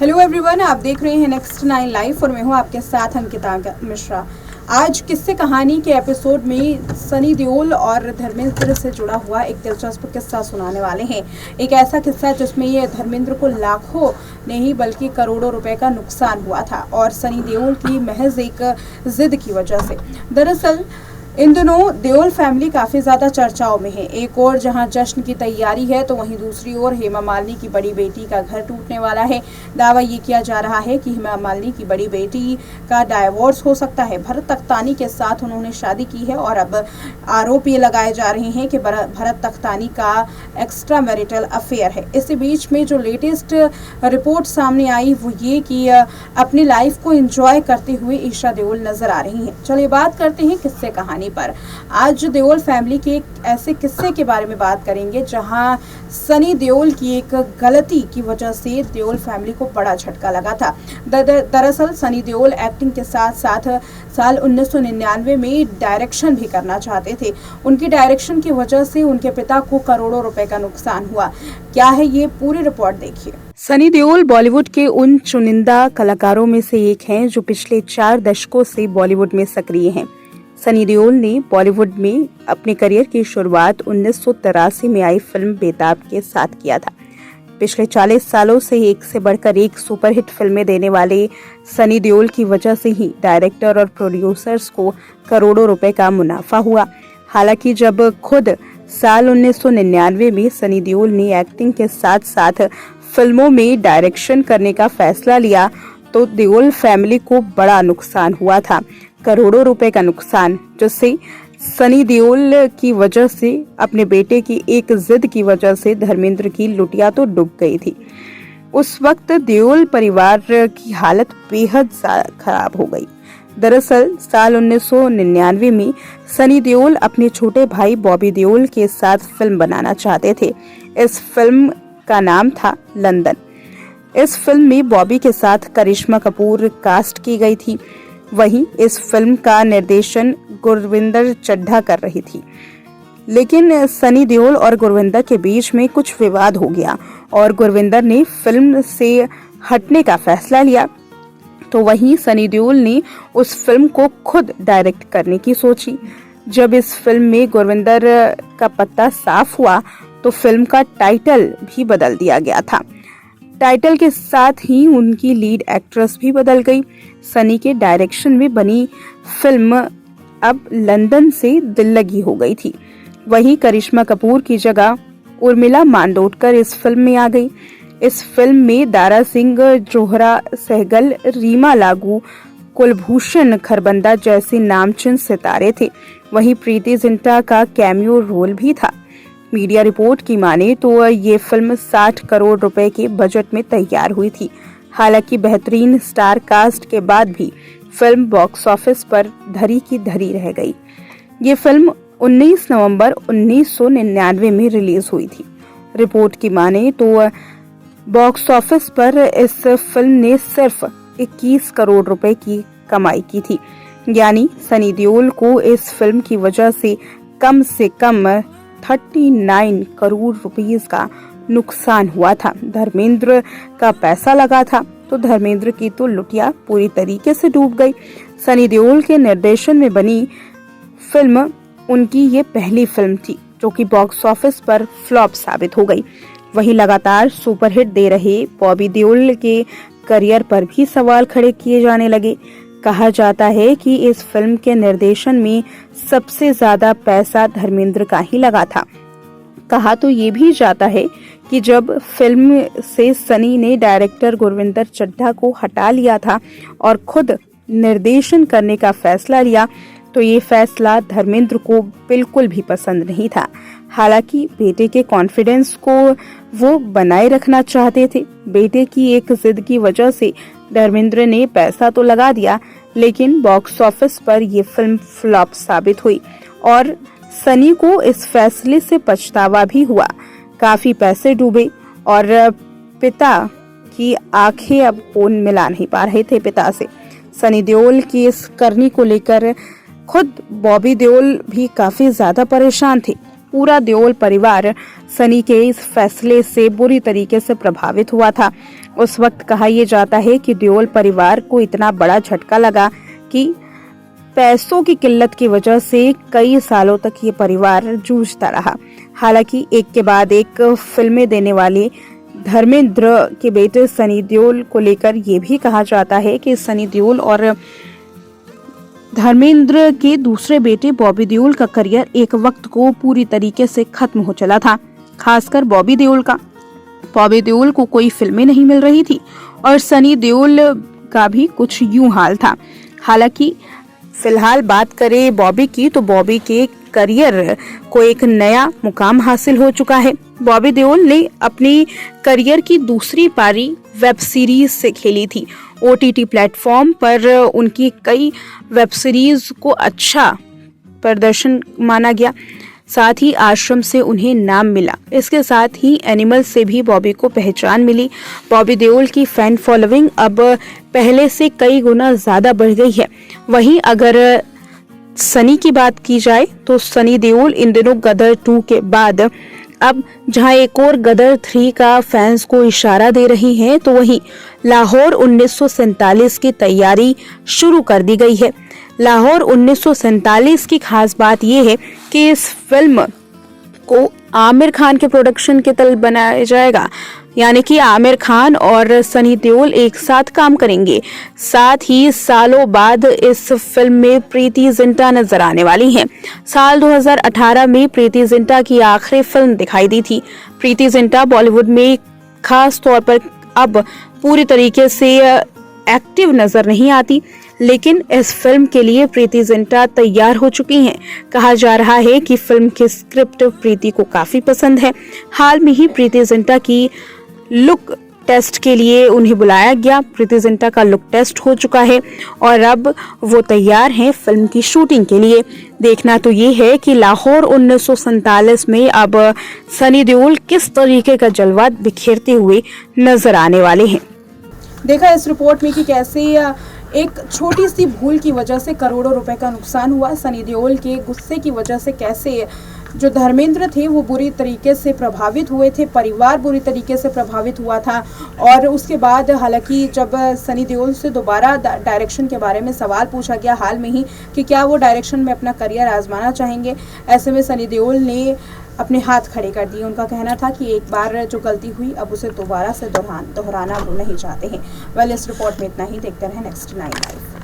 Hello everyone, आप देख रहे हैं नेक्स्ट 9 लाइव और मैं हूं आपके साथ अंकिता मिश्रा। आज किस्से कहानी के एपिसोड में सनी देओल और धर्मेंद्र से जुड़ा हुआ एक दिलचस्प किस्सा सुनाने वाले हैं। एक ऐसा किस्सा जिसमें ये धर्मेंद्र को लाखों नहीं बल्कि करोड़ों रुपए का नुकसान हुआ था और सनी देओल की महज एक जिद की वजह से। दरअसल इन दिनों देओल फैमिली काफी ज्यादा चर्चाओं में है। एक और जहां जश्न की तैयारी है तो वहीं दूसरी ओर हेमा मालिनी की बड़ी बेटी का घर टूटने वाला है। दावा ये किया जा रहा है कि हेमा मालिनी की बड़ी बेटी का डाइवोर्स हो सकता है। भरत तख्तानी के साथ उन्होंने शादी की है और अब आरोप ये लगाए जा रहे हैं कि भरत तख्तानी का एक्स्ट्रा मैरिटल अफेयर है। इसी बीच में जो लेटेस्ट रिपोर्ट सामने आई वो ये कि अपनी लाइफ को एंजॉय करते हुए ईशा देओल नजर आ रही हैं। चलिए बात करते हैं किस्से कहानी पर। आज देओल फैमिली के एक ऐसे किस्से के बारे में बात करेंगे जहां सनी देओल की एक गलती की वजह से देओल फैमिली को बड़ा झटका लगा था। दरअसल सनी देओल एक्टिंग के साथ साथ साल 1999 में डायरेक्शन भी करना चाहते थे। उनकी डायरेक्शन की वजह से उनके पिता को करोड़ों रुपए का नुकसान हुआ। क्या है ये पूरी रिपोर्ट देखिए। सनी देओल बॉलीवुड के उन चुनिंदा कलाकारों में से एक हैं जो पिछले 4 दशकों से बॉलीवुड में सक्रिय हैं। सनी देओल ने बॉलीवुड में अपने करियर की शुरुआत 1983 में आई फिल्म बेताब के साथ किया था। पिछले 40 सालों से एक से बढ़कर एक सुपरहिट फिल्में देने वाले सनी देओल की वजह से ही डायरेक्टर और प्रोड्यूसर्स को करोड़ों रुपए का मुनाफा हुआ। हालांकि जब खुद साल 1999 में सनी देओल ने एक्टिंग के साथ साथ फिल्मों में डायरेक्शन करने का फैसला लिया तो देओल फैमिली को बड़ा नुकसान हुआ था, करोड़ों रुपए का नुकसान, जिससे सनी देओल की वजह से अपने बेटे की एक जिद की वजह से धर्मेंद्र की लुटिया तो डूब गई थी। उस वक्त देओल परिवार की हालत बेहद खराब हो गई। दरअसल साल 1999 में सनी देओल अपने छोटे भाई बॉबी देओल के साथ फिल्म बनाना चाहते थे। इस फिल्म का नाम था लंदन। इस फिल्म में बॉबी के साथ करिश्मा कपूर कास्ट की गई थी। वहीं इस फिल्म का निर्देशन गुरविंदर चड्ढा कर रही थी, लेकिन सनी देओल और गुरविंदर के बीच में कुछ विवाद हो गया और गुरविंदर ने फिल्म से हटने का फैसला लिया। तो वहीं सनी देओल ने उस फिल्म को खुद डायरेक्ट करने की सोची। जब इस फिल्म में गुरविंदर का पत्ता साफ हुआ तो फिल्म का टाइटल भी बदल दिया गया था। टाइटल के साथ ही उनकी लीड एक्ट्रेस भी बदल गई। सनी के डायरेक्शन में बनी फिल्म अब लंदन से दिल लगी हो गई थी। वहीं करिश्मा कपूर की जगह उर्मिला मांडोडकर इस फिल्म में आ गई। इस फिल्म में दारा सिंह, जोहरा सहगल, रीमा लागू, कुलभूषण खरबंदा जैसे नामचीन सितारे थे। वहीं प्रीति जिंटा का कैमियो रोल भी था। मीडिया रिपोर्ट की माने तो ये फिल्म 60 करोड़ रुपए के बजट में तैयार हुई थी। हालांकि बेहतरीन स्टार कास्ट के बाद भी फिल्म बॉक्स ऑफिस पर धरी की धरी रह गई। ये फिल्म 19 नवंबर 1999 में रिलीज हुई थी। रिपोर्ट की माने तो बॉक्स ऑफिस पर इस फिल्म ने सिर्फ 21 करोड़ रुपए की कमाई की थी। यानी सनी देओल को इस फिल्म की वजह से कम 39 करोड़ रुपीस का नुकसान हुआ था। धर्मेंद्र का पैसा लगा था तो धर्मेंद्र की तो लुटिया पूरी तरीके से डूब गई। सनी देओल के निर्देशन में बनी फिल्म उनकी ये पहली फिल्म थी जो कि बॉक्स ऑफिस पर फ्लॉप साबित हो गई। वहीं लगातार सुपरहिट दे रहे बॉबी देओल के करियर पर भी सवाल खड़े किए जाने लगे। कहा जाता है कि इस फिल्म के निर्देशन में सबसे ज्यादा पैसा धर्मेंद्र का ही लगा था। कहा तो ये भी जाता है कि जब फिल्म से सनी ने डायरेक्टर गुरविंदर चड्ढा को हटा लिया था और खुद निर्देशन करने का फैसला लिया तो ये फैसला धर्मेंद्र को बिल्कुल भी पसंद नहीं था। हालांकि बेटे के कॉन्फिडेंस को वो बनाए रखना चाहते थे। बेटे की एक जिद की वजह से धर्मेंद्र ने पैसा तो लगा दिया, लेकिन बॉक्स ऑफिस पर ये फिल्म फ्लॉप साबित हुई और सनी को इस फैसले से पछतावा भी हुआ। काफी पैसे डूबे और पिता की आंखें अब फोन मिला नहीं पा रहे थे पिता से। सनी देओल की इस करनी को लेकर खुद बॉबी देओल भी काफी ज्यादा परेशान थे। पूरा देओल परिवार सनी के इस फैसले से बुरी तरीके से प्रभावित हुआ था। उस वक्त कहा यह जाता है कि देओल परिवार को इतना बड़ा झटका लगा कि पैसों की किल्लत की वजह से कई सालों तक ये परिवार जूझता रहा। हालांकि एक के बाद एक फिल्में देने वाले धर्मेंद्र के बेटे सनी देओल को लेकर ये भी कहा जाता है कि सनी देओल और धर्मेंद्र के दूसरे बेटे बॉबी देओल का करियर एक वक्त को पूरी तरीके से खत्म हो चला था, खासकर बॉबी देओल का। बॉबी देओल को कोई फिल्में नहीं मिल रही थी और सनी देओल का भी कुछ यूं हाल था। हालांकि फिलहाल बात करें बॉबी की, तो बॉबी के करियर को एक नया मुकाम हासिल हो चुका है। बॉबी देओल ने अपनी करियर की दूसरी पारी वेब सीरीज से खेली थी। OTT प्लेटफॉर्म पर उनकी कई वेब सीरीज को अच्छा प्रदर्शन माना गया। साथ ही आश्रम से उन्हें नाम मिला। इसके साथ ही एनिमल से भी बॉबी को पहचान मिली। बॉबी देओल की फैन फॉलोइंग अब पहले से कई गुना ज्यादा बढ़ गई है। वहीं अगर सनी की बात की जाए तो सनी देओल इन दिनों गदर 2 के बाद अब जहां एक और गदर 3 का फैंस को इशारा दे रही हैं, तो वहीं लाहौर 1947 की तैयारी शुरू कर दी गई है। लाहौर 1947 की खास बात यह है कि इस फिल्म को आमिर खान के प्रोडक्शन के तल बनाया जाएगा, यानी कि आमिर खान और सनी देओल एक साथ काम करेंगे। साथ ही सालों बाद इस फिल्म में प्रीति जिंटा नजर आने वाली हैं। साल 2018 में प्रीति जिंटा की आखिरी फिल्म दिखाई दी थी। प्रीति जिंटा बॉलीवुड में खास तौर पर अब पूरी तरीके से एक्टिव नजर नहीं आती, लेकिन इस फिल्म के लिए प्रीति जिंटा तैयार हो चुकी हैं। कहा जा रहा है कि फिल्म की स्क्रिप्ट प्रीति को काफी पसंद है। हाल में ही प्रीति जिंटा की लुक टेस्ट के लिए उन्हें बुलाया गया। प्रीति जिंटा का लुक टेस्ट हो चुका है और अब वो तैयार हैं फिल्म की शूटिंग के लिए। देखना तो ये है कि लाहौर 1947 में अब सनी देओल किस तरीके का जलवा बिखेरते हुए नजर आने वाले हैं। देखा इस रिपोर्ट में कि कैसे एक छोटी सी भूल की वजह से करोड़ों रुपए का नुकसान हुआ। सनी देओल के गुस्से की वजह से कैसे जो धर्मेंद्र थे वो बुरी तरीके से प्रभावित हुए थे, परिवार बुरी तरीके से प्रभावित हुआ था। और उसके बाद हालांकि जब सनी देओल से दोबारा डायरेक्शन के बारे में सवाल पूछा गया हाल में ही कि क्या वो डायरेक्शन में अपना करियर आजमाना चाहेंगे, ऐसे में सनी देओल ने अपने हाथ खड़े कर दिए। उनका कहना था कि एक बार जो गलती हुई अब उसे दोबारा से दोहराना वो नहीं चाहते हैं। वेल, इस रिपोर्ट में इतना ही। देखते रहें नेक्स्ट 9 लाइव।